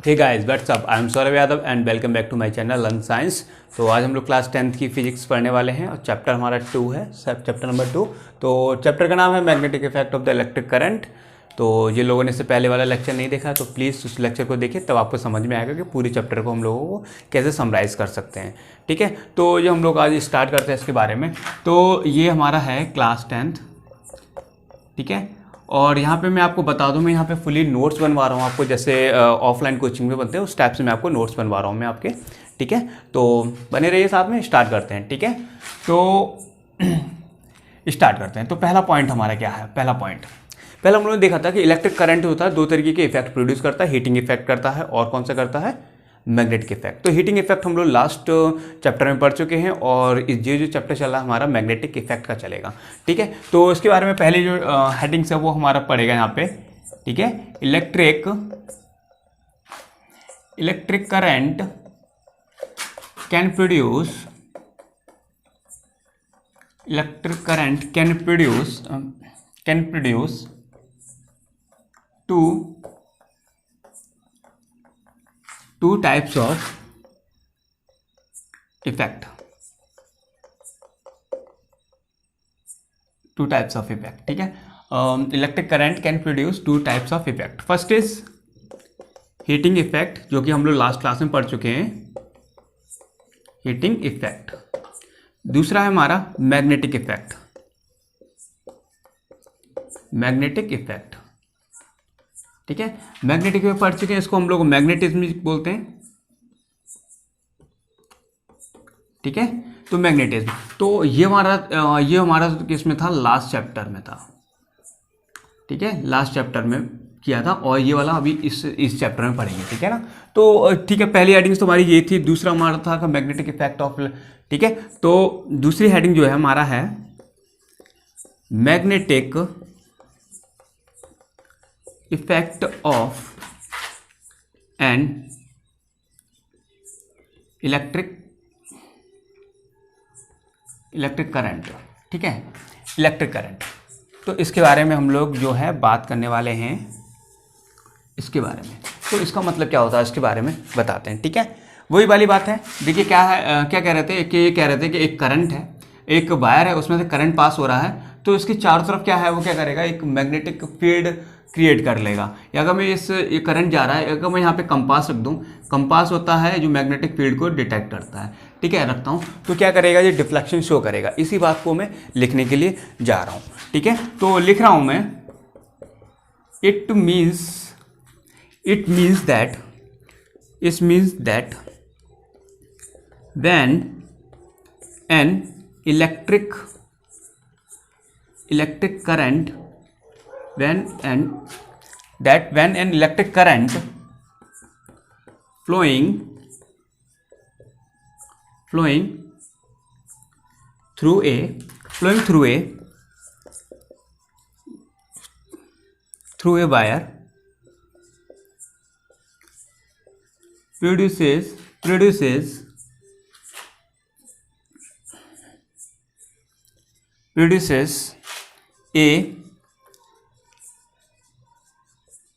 Hey guys what's up, I am Saurabh Yadav and welcome back to my channel learn science. तो आज हम लोग class 10th की फिजिक्स पढ़ने वाले हैं और चैप्टर हमारा 2 है, सब चैप्टर नंबर 2। तो चैप्टर का नाम है magnetic effect of the electric current. तो ये लोगों ने इससे पहले वाला लेक्चर नहीं देखा तो प्लीज़ उस लेक्चर को देखिए, तब आपको समझ में आएगा कि पूरी चैप्टर को हम लोगों को कैसे समराइज़ कर सकते हैं। ठीक है, तो ये हम लोग आज स्टार्ट करते हैं इसके बारे में। तो ये हमारा है क्लास 10th, ठीक है। और यहाँ पे मैं आपको बता दूँ, मैं यहाँ पे फुली नोट्स बनवा रहा हूँ आपको, जैसे ऑफलाइन कोचिंग में बनते हैं उस टाइप से मैं आपको नोट्स बनवा रहा हूँ मैं आपके। ठीक है, तो बने रहिए साथ में, स्टार्ट करते हैं। ठीक है, तो स्टार्ट करते हैं। तो पहला पॉइंट हमारा क्या है? पहला हम लोगों ने देखा था कि इलेक्ट्रिक करंट होता है दो तरीके के इफेक्ट प्रोड्यूस करता है, हीटिंग इफेक्ट करता है और कौन सा करता है? Magnetic effect. तो हीटिंग इफेक्ट हम लोग लास्ट चैप्टर में पढ़ चुके हैं और ये जो चैप्टर चल रहा है हमारा मैग्नेटिक इफेक्ट का चलेगा। ठीक है, तो इसके बारे में पहले जो हेडिंग्स है वो हमारा पड़ेगा यहाँ पे। ठीक है, electric current can produce two types of effect। ठीक है, electric current can produce two types of effect. First is heating effect, जो कि हम लोग लास्ट क्लास में पढ़ चुके हैं, हीटिंग इफेक्ट। दूसरा है हमारा मैग्नेटिक इफेक्ट। ठीक है, मैग्नेटिक में पढ़ चुके हैं, इसको हम लोग मैग्नेटिज्म बोलते हैं। ठीक है, तो मैग्नेटिज्म, तो ये हमारा किसमें था? लास्ट चैप्टर में था। ठीक है, लास्ट चैप्टर में किया था और ये वाला अभी इस चैप्टर में पढ़ेंगे। ठीक है ना, तो ठीक है, पहली हेडिंग तो हमारी ये थी। दूसरा हमारा था मैग्नेटिक इफेक्ट ऑफ। ठीक है, तो दूसरी हेडिंग जो है हमारा है magnetic effect of an electric current. ठीक है, इलेक्ट्रिक करंट, तो इसके बारे में हम लोग जो है बात करने वाले हैं इसके बारे में। तो इसका मतलब क्या होता है इसके बारे में बताते हैं। ठीक है, वही वाली बात है। देखिए क्या है, क्या कह रहे थे कि ये कह रहे थे कि एक करंट है, एक वायर है, उसमें से करंट पास हो रहा है, तो इसके चारों तरफ क्या है वो क्या करेगा? एक मैग्नेटिक फील्ड क्रिएट कर लेगा। या अगर मैं ये करंट जा रहा है, अगर मैं यहाँ पे कंपास रख दूँ, कंपास होता है जो मैग्नेटिक फील्ड को डिटेक्ट करता है। ठीक है, रखता हूँ, तो क्या करेगा? ये डिफ्लेक्शन शो करेगा। इसी बात को मैं लिखने के लिए जा रहा हूँ। ठीक है, तो लिख रहा हूँ मैं, it means that when an electric current flowing through a wire produces a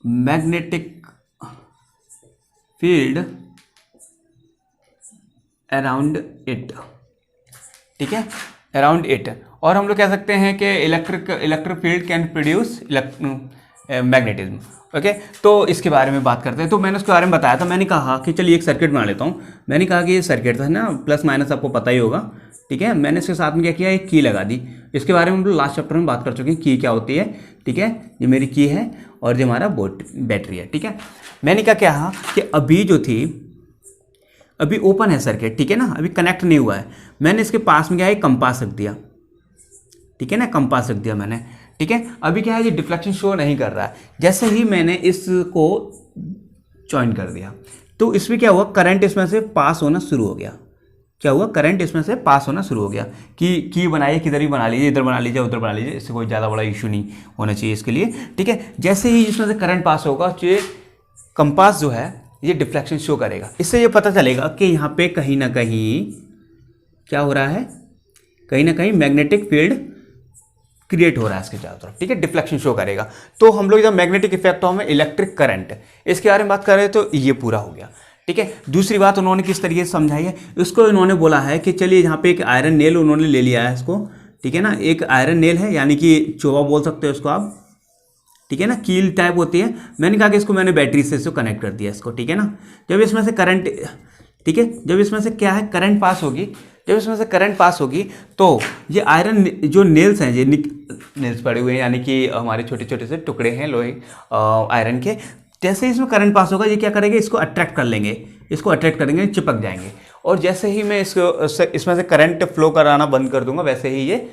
magnetic field around it। ठीक है, around it। और हम लोग कह सकते हैं कि electric field can produce magnetism. Okay, तो इसके बारे में बात करते हैं। तो मैंने उसके बारे में बताया था, मैंने कहा कि चलिए एक सर्किट बना लेता हूँ। मैंने कहा कि ये सर्किट था ना, प्लस माइनस आपको पता ही होगा। ठीक है, मैंने इसके साथ में क्या किया? एक की लगा दी। इसके बारे में हम लोग लास्ट चैप्टर में बात कर चुके हैं, की क्या होती है। ठीक है, ये मेरी की है और ये हमारा बैटरी है। ठीक है, मैंने क्या कहा कि अभी जो थी, अभी ओपन है सर्किट। ठीक है ना, अभी कनेक्ट नहीं हुआ है। मैंने इसके पास में क्या है? कंपास रख दिया। ठीक है ना, कंपास रख दिया मैंने। ठीक है, अभी क्या है? ये डिफ्लेक्शन शो नहीं कर रहा है। जैसे ही मैंने इसको ज्वाइन कर दिया तो इसमें क्या हुआ? करंट इसमें से पास होना शुरू हो गया। क्या हुआ? करंट इसमें से पास होना शुरू हो गया। की बनाइए, किधर भी बना लीजिए, इधर बना लीजिए, उधर बना लीजिए, इससे कोई ज़्यादा बड़ा इशू नहीं होना चाहिए इसके लिए। ठीक है, जैसे ही इसमें से करंट पास होगा तो ये कंपास जो है ये डिफ्लेक्शन शो करेगा। इससे ये पता चलेगा कि यहाँ पे कहीं ना कहीं क्या हो रहा है? कहीं ना कहीं मैग्नेटिक फील्ड क्रिएट हो रहा है इसके चारों तरफ, ठीक है, डिफ्लेक्शन शो करेगा। तो हम लोग जब मैग्नेटिक इफेक्ट हमें इलेक्ट्रिक करंट, इसके बारे में बात कर रहे हैं, तो ये पूरा हो गया, ठीक है। दूसरी बात उन्होंने किस तरीके से समझाई है, इसको इन्होंने बोला है कि चलिए यहाँ पे एक आयरन नेल उन्होंने ले लिया है इसको, ठीक है ना, एक आयरन नेल है, यानी कि चोवा बोल सकते हो इसको आप, ठीक है ना, कील टाइप होती है। मैंने कहा कि इसको मैंने बैटरी से इसको कनेक्ट कर दिया इसको, ठीक है ना। जब इसमें से करंट, ठीक है, जब इसमें से क्या है करंट पास होगी, जब इसमें से करंट पास होगी तो ये आयरन जो नेल्स हैं, ये नेल्स पड़े हुए हैं, यानी कि हमारे छोटे छोटे से टुकड़े हैं लोहे आयरन के, जैसे ही इसमें करंट पास होगा ये क्या करेंगे, इसको अट्रैक्ट कर लेंगे, इसको अट्रैक्ट करेंगे, चिपक जाएंगे। और जैसे ही मैं इसको इसमें से करंट फ्लो कराना बंद कर दूंगा, वैसे ही ये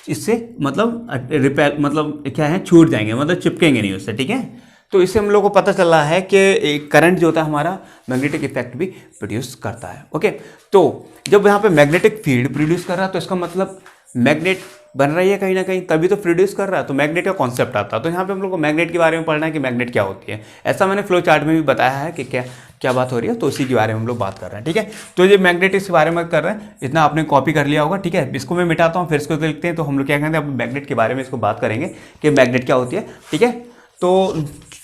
इससे मतलब रिपेल मतलब क्या है, छूट जाएंगे, मतलब चिपकेंगे नहीं उससे, ठीक है। तो इससे हम लोग को पता चल रहा है कि करंट जो होता है हमारा मैग्नेटिक इफेक्ट भी प्रोड्यूस करता है। ओके, तो जब यहाँ पे मैग्नेटिक फील्ड प्रोड्यूस कर रहा है तो इसका मतलब मैग्नेट बन रही है कहीं ना कहीं, तभी तो प्रोड्यूस कर रहा है, तो मैग्नेट का कॉन्सेप्ट आता है। तो यहाँ पे हम लोग को मैग्नेट के बारे में पढ़ना है कि मैग्नेट क्या होती है, ऐसा मैंने फ्लो चार्ट में भी बताया है कि क्या क्या बात हो रही है, तो उसी के बारे में हम लोग बात कर रहे हैं, ठीक है। तो ये मैग्नेट इसके बारे में कर रहे हैं, इतना आपने कॉपी कर लिया होगा, ठीक है। इसको मैं मिटाता हूँ, फिर इसको लिखते हैं। तो हम लोग क्या कहते हैं, अब मैग्नेट के बारे में इसको बात करेंगे कि मैग्नेट क्या होती है, ठीक है। तो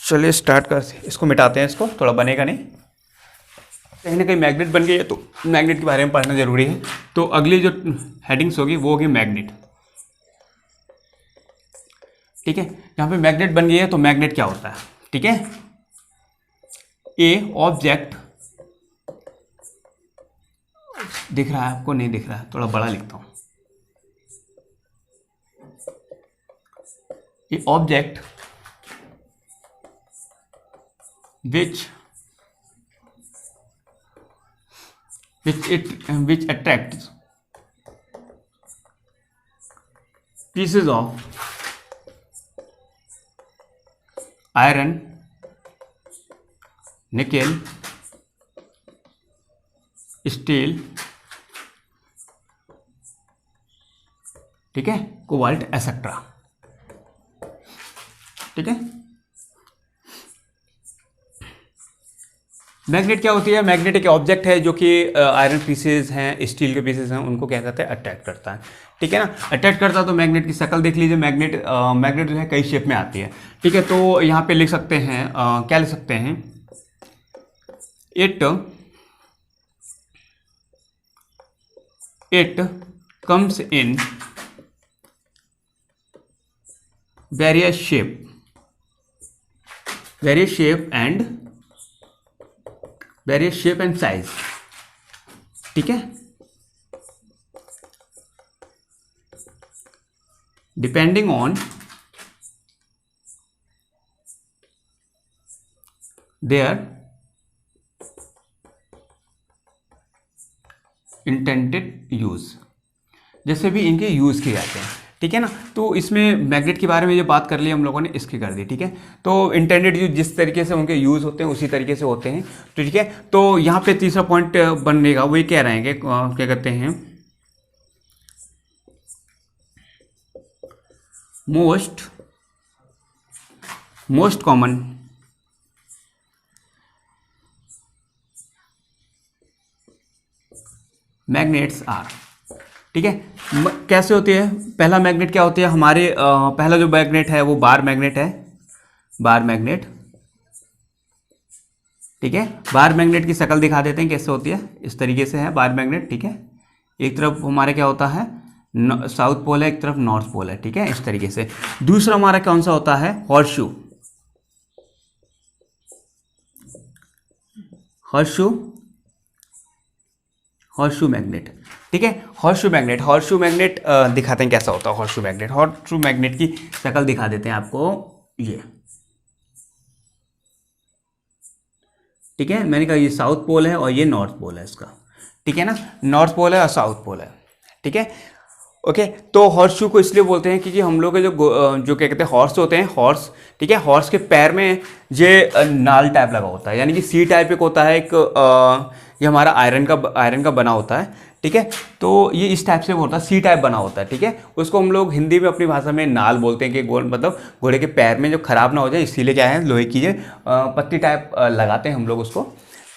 चलिए स्टार्ट कर, इसको मिटाते हैं, इसको थोड़ा बनेगा नहीं, कहीं ना कहीं मैग्नेट बन गई है, तो मैग्नेट के बारे में पढ़ना जरूरी है। तो अगली जो हेडिंग्स होगी वो होगी मैग्नेट, ठीक है। यहाँ पे मैग्नेट बन गई है, तो मैग्नेट क्या होता है, ठीक है। ए ऑब्जेक्ट, दिख रहा है आपको, नहीं दिख रहा है, थोड़ा बड़ा लिखता हूं। ए object which attracts pieces of iron, nickel, steel, ठीक है, कोबाल्ट एक्सेट्रा, ठीक है। मैग्नेट क्या होती है, मैग्नेट एक ऑब्जेक्ट है जो कि आयरन पीसेज हैं, स्टील के पीसेज हैं, उनको क्या कहते हैं, अट्रैक्ट करता है, ठीक है ना। अट्रैक्ट करता है, तो मैग्नेट की शक्ल देख लीजिए। मैग्नेट जो है कई शेप में आती है, ठीक है। तो यहाँ पे लिख सकते हैं, क्या लिख सकते हैं, it comes in various shape and size, ठीक है, depending on their intended use, जैसे भी इनके यूज किए जाते हैं, ठीक है ना। तो इसमें मैग्नेट के बारे में जो बात कर ली हम लोगों ने, इसकी कर दी, ठीक है। तो इंटेंडेड यूज, जिस तरीके से उनके यूज होते हैं उसी तरीके से होते हैं, तो ठीक है। तो यहाँ पे तीसरा पॉइंट बनेगा, वो ये कह रहे हैं कि क्या कहते हैं, मोस्ट कॉमन मैग्नेट्स आर, ठीक है। कैसे होती है, पहला मैग्नेट क्या होती है हमारे, पहला जो मैग्नेट है वो बार मैग्नेट है, बार मैग्नेट, ठीक है। बार मैग्नेट की शक्ल दिखा देते हैं कैसे होती है, इस तरीके से है बार मैग्नेट, ठीक है। एक तरफ हमारा क्या होता है, साउथ पोल है, एक तरफ नॉर्थ पोल है, ठीक है, इस तरीके से। दूसरा हमारा कौन सा होता है, हॉर्सशू मैग्नेट, ठीक है। हॉर्सशू मैग्नेट दिखाते हैं कैसा होता है हॉर्सशू मैग्नेट की शक्ल दिखा देते हैं आपको, ये, ठीक है। मैंने कहा ये साउथ पोल है और ये नॉर्थ पोल है इसका, ठीक है ना, नॉर्थ पोल है और साउथ पोल है, ठीक है। ओके, तो हॉर्सशू को इसलिए बोलते हैं कि हम लोग के जो क्या कहते हैं हॉर्स होते हैं, हॉर्स, ठीक है, हॉर्स के पैर में ये नाल टाइप लगा होता है, यानी कि सी टाइप एक होता है, एक ये हमारा आयरन का बना होता है, ठीक है। तो ये इस टाइप से होता है, सी टाइप बना होता है, ठीक है। उसको हम लोग हिंदी में अपनी भाषा में नाल बोलते हैं कि मतलब घोड़े के पैर में जो खराब ना हो जाए, इसीलिए क्या है लोहे की पत्ती टाइप लगाते हैं हम लोग उसको,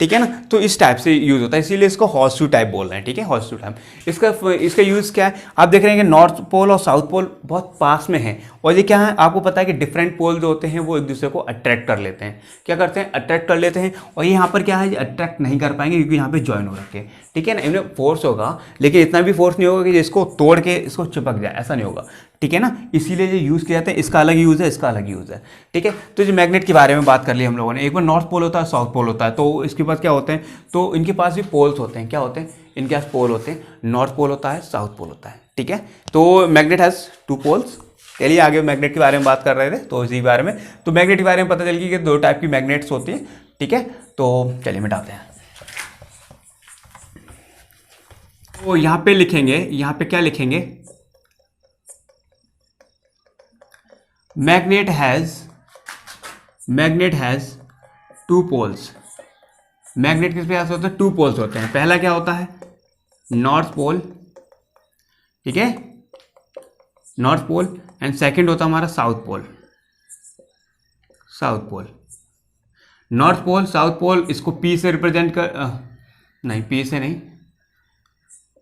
ठीक है ना। तो इस टाइप से यूज़ होता है, इसीलिए इसको हॉर्स शू टाइप बोल रहे हैं, ठीक है, हॉर्स शू टाइप। इसका यूज़ क्या है, आप देख रहे हैं कि नॉर्थ पोल और साउथ पोल बहुत पास में है, और ये क्या है, आपको पता है कि डिफरेंट पोल जो होते हैं वो एक दूसरे को अट्रैक्ट कर लेते हैं, क्या करते हैं, अट्रैक्ट कर लेते हैं। और ये यहाँ पर क्या है, ये अट्रैक्ट नहीं कर पाएंगे क्योंकि यहाँ पे ज्वाइन हो रखे हैं, ठीक है ना। इनमें फोर्स होगा लेकिन इतना भी फोर्स नहीं होगा कि इसको तोड़ के इसको चिपक जाए, ऐसा नहीं होगा, ठीक है ना। इसीलिए जो यूज़ किया जाता है, इसका अलग यूज़ है, इसका अलग यूज़ है, ठीक है। तो जो मैग्नेट के बारे में बात कर ली हम लोगों ने, एक बार नॉर्थ पोल होता है, साउथ पोल होता है, तो इसके पास क्या होते हैं, तो इनके पास भी पोल्स होते हैं, क्या होते हैं, इनके पास पोल होते हैं, नॉर्थ पोल होता है, साउथ पोल होता है, ठीक है। तो मैग्नेट हैज़ 2 पोल्स। चलिए आगे मैग्नेट के बारे में बात कर रहे थे, तो इसी बारे में, तो मैग्नेट के बारे में पता चल गया कि 2 टाइप की मैग्नेट्स होती हैं, ठीक है। तो चलिए मिटाते हैं। तो यहाँ पे लिखेंगे, यहाँ पे क्या लिखेंगे, मैग्नेट हैज़ 2 पोल्स। मैग्नेट किस पास होते हैं, 2 पोल्स होते हैं। पहला क्या होता है, नॉर्थ पोल, ठीक है, नॉर्थ पोल, एंड सेकंड होता है हमारा south pole. North pole, south pole, इसको P से रिप्रेजेंट कर नहीं, P से नहीं,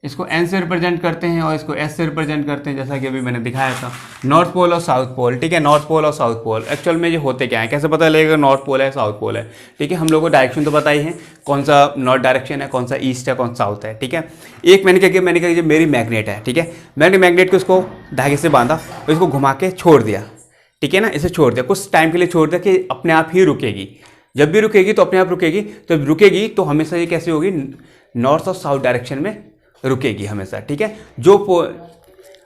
इसको N से रिप्रेजेंट करते हैं और इसको S से रिप्रेजेंट करते हैं, जैसा कि अभी मैंने दिखाया था, नॉर्थ पोल और साउथ पोल, ठीक है। नॉर्थ पोल और साउथ पोल एक्चुअल में ये होते क्या है, कैसे पता लगेगा नॉर्थ पोल है साउथ पोल है, ठीक है। हम लोगों को डायरेक्शन तो पता ही है, कौन सा नॉर्थ डायरेक्शन है, कौन सा ईस्ट है, कौन सा साउथ है, ठीक है। एक मैंने क्या किया, जो मेरी मैग्नेट है, ठीक है, मैंने मैग्नेट को इसको धागे से बांधा और इसको घुमा के छोड़ दिया, ठीक है ना, इसे छोड़ दिया, कुछ टाइम के लिए छोड़ दिया कि अपने आप ही रुकेगी। जब भी रुकेगी तो अपने आप रुकेगी, तो जब रुकेगी तो हमेशा ये कैसे होगी, नॉर्थ और साउथ डायरेक्शन में रुकेगी हमेशा, ठीक है।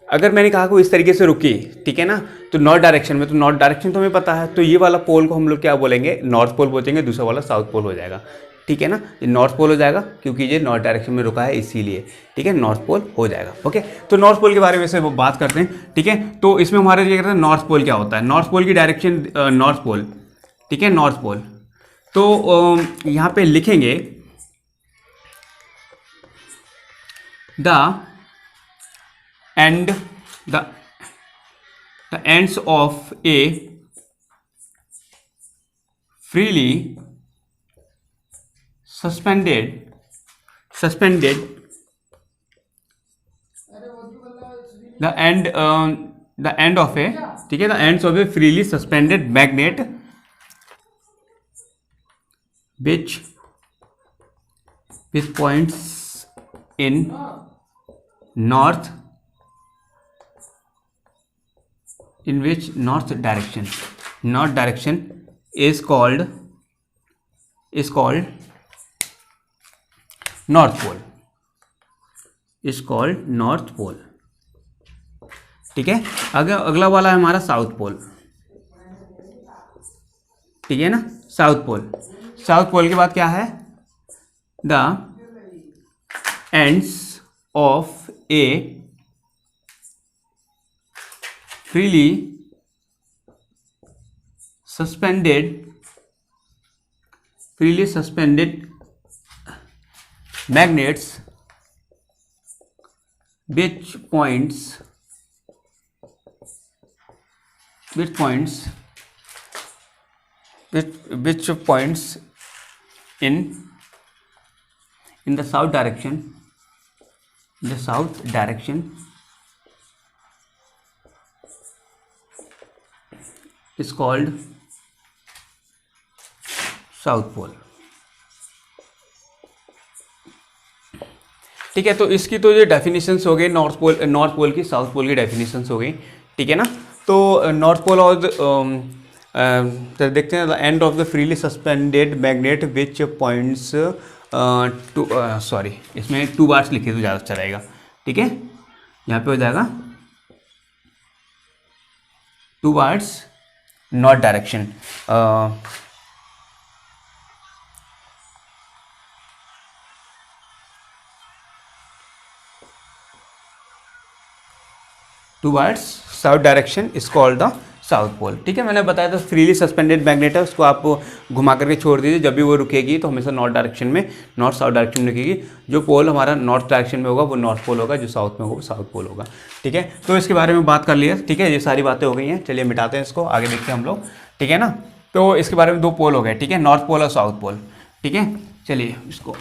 अगर मैंने कहा कि इस तरीके से रुकी, ठीक है ना, तो नॉर्थ डायरेक्शन में, तो नॉर्थ डायरेक्शन तो हमें पता है, तो ये वाला पोल को हम लोग क्या बोलेंगे, नॉर्थ पोल बोलेंगे, दूसरा वाला साउथ पोल हो जाएगा, ठीक है ना। ये नॉर्थ पोल हो जाएगा क्योंकि ये नॉर्थ डायरेक्शन में रुका है इसीलिए, ठीक है, नॉर्थ पोल हो जाएगा, ओके। तो नॉर्थ पोल के बारे में से वो बात करते हैं, ठीक है। तो इसमें हमारे ये कहते हैं नॉर्थ पोल क्या होता है, नॉर्थ पोल की डायरेक्शन, नॉर्थ पोल, ठीक है, नॉर्थ पोल। तो यहाँ पे लिखेंगे the ends of a freely suspended the end of a, ठीक है, the ends of a freely suspended magnet which points in north, in which north direction is called north pole, ठीक है। अगला वाला है हमारा साउथ पोल, ठीक है ना, साउथ पोल के बाद क्या है, the ends of a freely suspended magnets which points in the south direction, is called south pole, ठीक है। तो इसकी तो ये डेफिनेशंस हो गई, नॉर्थ पोल की, साउथ पोल की डेफिनेशंस हो गई, ठीक है ना। तो नॉर्थ पोल और तो देखते हैं, the end of the freely suspended magnet which points to, sorry इसमें 2 बार्स लिखे तो ज़्यादा अच्छा रहेगा, ठीक है। यहाँ पे हो जाएगा 2 bars north direction, towards south direction is called the south pole, ठीक है। मैंने बताया था फ्रीली सस्पेंडेड मैग्नेट है, उसको आप घुमा करके छोड़ दीजिए, जब भी वो रुकेगी तो हमेशा नॉर्थ डायरेक्शन में, नॉर्थ साउथ डायरेक्शन में रुकेगी। जो पोल हमारा नॉर्थ डायरेक्शन में होगा वो नॉर्थ पोल होगा, जो साउथ में होगा वो साउथ पोल होगा, ठीक है। तो इसके बारे में बात कर लिया, ठीक है, ये सारी बातें हो गई हैं। चलिए मिटाते हैं इसको, आगे देखते हैं हम लोग, ठीक है ना। तो इसके बारे में 2 पोल हो गए, ठीक है, नॉर्थ पोल और साउथ पोल, ठीक है। चलिए इसको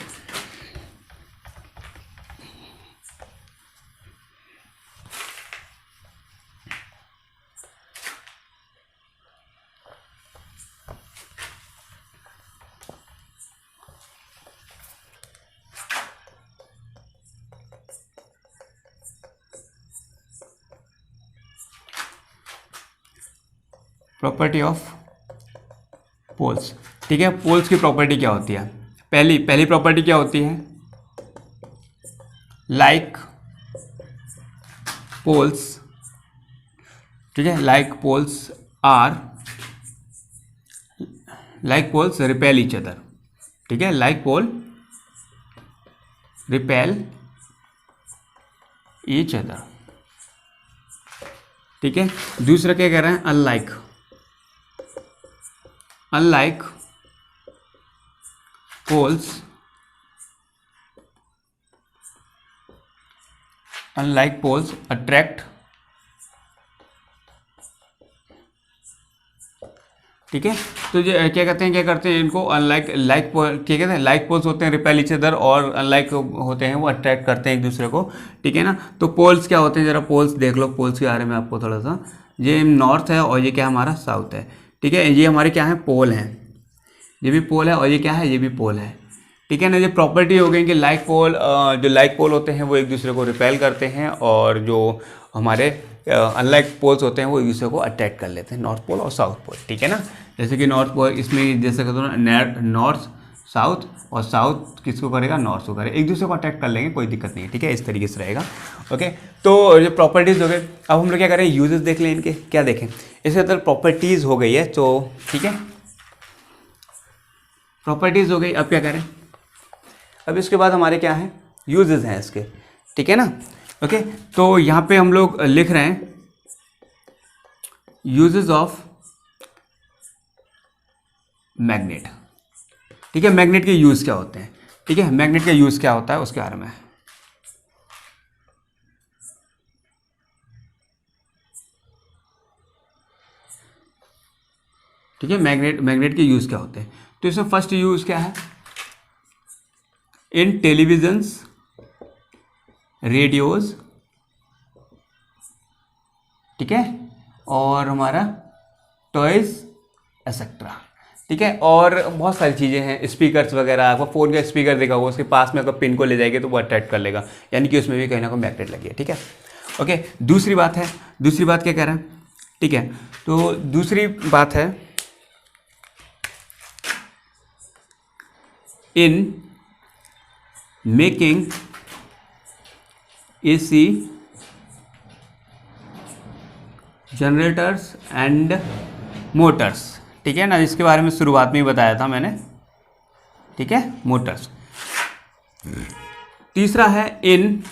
प्रॉपर्टी ऑफ पोल्स। ठीक है, पोल्स की प्रॉपर्टी क्या होती है? पहली प्रॉपर्टी क्या होती है? लाइक पोल्स, ठीक है, like poles repel each other. ठीक है, like pole repel each other. ठीक है, दूसरा क्या कह रहे हैं? Unlike poles attract. ठीक है, तो क्या करते हैं इनको? लाइक पोल्स होते हैं रिपेल ईच अदर, और अनलाइक होते हैं वो अट्रैक्ट करते हैं एक दूसरे को। ठीक है ना, तो पोल्स क्या होते हैं? जरा पोल्स देख लो, पोल्स के बारे में आपको थोड़ा सा। ये नॉर्थ है और ये क्या हमारा साउथ है। ठीक है, ये हमारे क्या है? पोल हैं। ये भी पोल है और ये क्या है? ये भी पोल है। ठीक है ना, ये प्रॉपर्टी हो गई कि जो लाइक पोल होते हैं वो एक दूसरे को रिपेल करते हैं, और जो हमारे अनलाइक पोल्स होते हैं वो एक दूसरे को अट्रैक्ट कर लेते हैं, नॉर्थ पोल और साउथ पोल। ठीक है ना, जैसे कि नॉर्थ पोल इसमें जैसे कहते हो ना, नॉर्थ साउथ, और साउथ किसको करेगा? नॉर्थ को करेगा, एक दूसरे को अट्रैक्ट कर लेंगे, कोई दिक्कत नहीं है। ठीक है, इस तरीके से रहेगा। ओके, तो जो प्रॉपर्टीज़ हो गए, अब हम लोग क्या करें? यूजेस देख लें इनके, क्या देखें? इसके अंदर प्रॉपर्टीज़ हो गई है, तो ठीक है, प्रॉपर्टीज़ हो गई। अब क्या करें? अब इसके बाद हमारे क्या हैं? यूजेस हैं इसके। ठीक है ना, ओके, तो यहाँ पे हम लोग लिख रहे हैं यूजेस ऑफ मैग्नेट। ठीक है, मैग्नेट के यूज क्या होते हैं? ठीक है, मैग्नेट का यूज क्या होता है उसके बारे में। ठीक है, मैग्नेट के यूज क्या होते हैं? तो इसमें फर्स्ट यूज क्या है? इन टेलीविजन्स, रेडियोज, ठीक है, और हमारा टॉयज एक्सेट्रा। ठीक है, और बहुत सारी चीज़ें हैं, स्पीकर्स वगैरह। आपको फ़ोन का स्पीकर देखा होगा, उसके पास में अगर पिन को ले जाएंगे तो वो अट्रैक्ट कर लेगा, यानी कि उसमें भी कहीं ना कहीं मैग्नेट लगी है। ठीक है, ओके, दूसरी बात क्या कह रहे हैं? ठीक है, तो दूसरी बात है in making AC generators and Motors. ठीक है ना, इसके बारे में शुरुआत में ही बताया था मैंने। ठीक है, मोटर्स। तीसरा है इन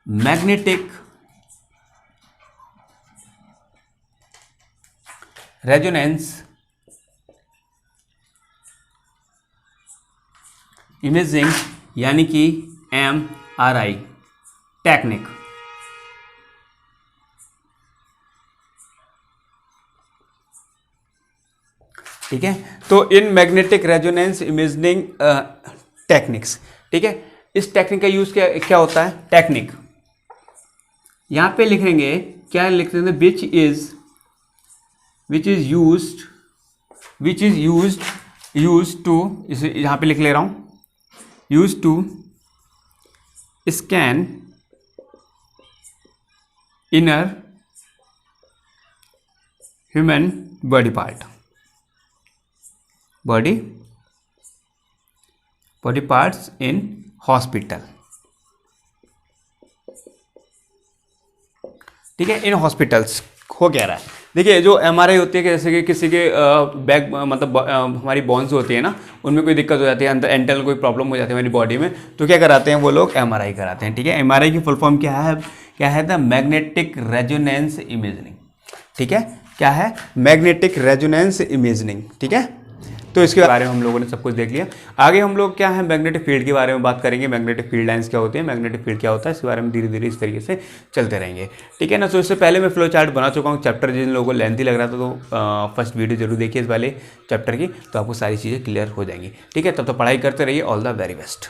मैग्नेटिक रेजोनेंस इमेजिंग, यानी कि MRI टेक्निक। ठीक है, तो in magnetic resonance imaging techniques. ठीक है, इस टेक्निक का यूज क्या होता है? टेक्निक यहां पे लिखेंगे, क्या लिख देंगे? which is used to, इसे यहां पे लिख ले रहा हूं, used to scan inner human body parts in hospital। ठीक है, इन हॉस्पिटल्स हो क्या रहा है? देखिए, जो MRI होती है कि जैसे कि किसी के बैक मतलब हमारी बोन्स होती है ना, उनमें कोई दिक्कत हो जाती है, अंदर इंटरनल कोई प्रॉब्लम हो जाती है हमारी बॉडी में, तो क्या कराते हैं वो लोग? MRI कराते हैं। ठीक है, MRI की फुल फॉर्म क्या है? The magnetic resonance imaging. ठीक है, क्या है? Magnetic resonance imaging. ठीक है, तो इसके बारे में हम लोगों ने सब कुछ देख लिया। आगे हम लोग क्या है मैग्नेटिक फील्ड के बारे में बात करेंगे, मैग्नेटिक फील्ड लाइंस क्या होते हैं, मैग्नेटिक फील्ड क्या होता है, इसके बारे में धीरे धीरे इस तरीके से चलते रहेंगे, ठीक है ना। तो इससे पहले मैं फ्लो चार्ट बना चुका हूँ, चैप्टर जिन लोगों को लेंथी लग रहा था तो फर्स्ट वीडियो जरूर देखिए इस वाले चैप्टर की, तो आपको सारी चीज़ें क्लियर हो जाएंगी, ठीक है। तब तो पढ़ाई करते रहिए, ऑल द वेरी बेस्ट।